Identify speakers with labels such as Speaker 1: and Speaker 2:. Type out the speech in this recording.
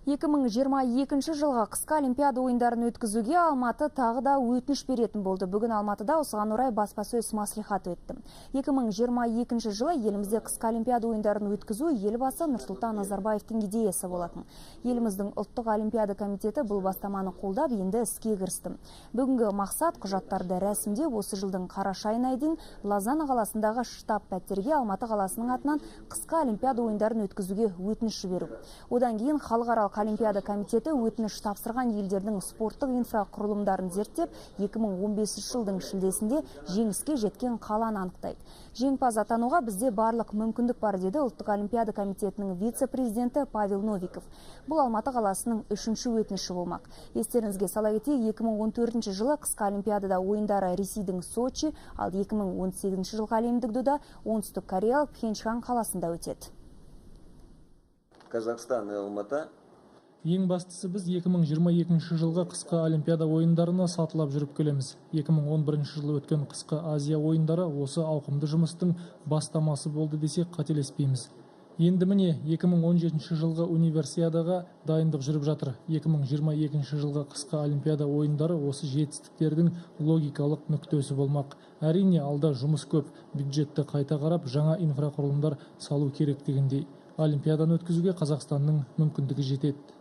Speaker 1: 2022 жылға қысқы Олимпиада ойындарын өткізуге Алматы тағы да өтініш беретін болды. Бүгін Алматыда осыған орай баспасөз мәслихаты өтті. 2022 жылы елімізде қысқы Олимпиада ойындарын өткізу елбасы Нұрсұлтан Назарбаевтың идеясы болатын. Еліміздің ұлттық Олимпиада комитеті бұл бастаманы қолдап, енді іске кірісті. Бүгінгі мақсат құжаттарды рәсімдеу, осы жылдың қараша айына дейін Лозанна қаласындағы штаб пәтерге Алматы қаласының атынан қысқы Олимпиада ойындарын өткізуге өтініш жіберу. Одан кейін халықаралық Олимпиада комитеті өтініш тапсырған елдердің спорттық инфрақұрылымдарын зерттеп, 2015 жылдың шілдесінде жеңіске жеткен қаланы анықтайды. Жеңімпаз атануға бізде барлық мүмкіндік бар, деді ұлттық Олимпиада комитетінің вице-президенті Павел Новиков. Бұл Алматы қаласының 3-ші өтініші болмақ. Естеріңізге сала кетейік, 2014 жылы қысқы Олимпиадада ойындары Ресейдің Сочи, ал 2018 жылғы әлемдік дода оңтүстік Кореялық Пхенчхан қаласында өтеді.
Speaker 2: Қазақстан и Алматы.
Speaker 3: Ең бастысы біз 2022 жылғы қысқы Олимпиада ойындарына сатылап жүріп келеміз. 2011 жылы өткен қысқы Азия ойындары осы ауқымды жұмыстың бастамасы болды десек қателеспейміз. Енді міне 2017 жылғы универсиадаға дайындық жүріп жатыр. 2022 жылғы қысқы Олимпиада ойындары осы жетістіктердің логикалық нүктесі болмақ. Әрине, алда жұмыс көп, бюджетті қайта қарап, жаңа инфрақұрылымдар салу керек дегендей. Олимпиаданы өткізуге Қазақстанның мүмкіндігі жетеді.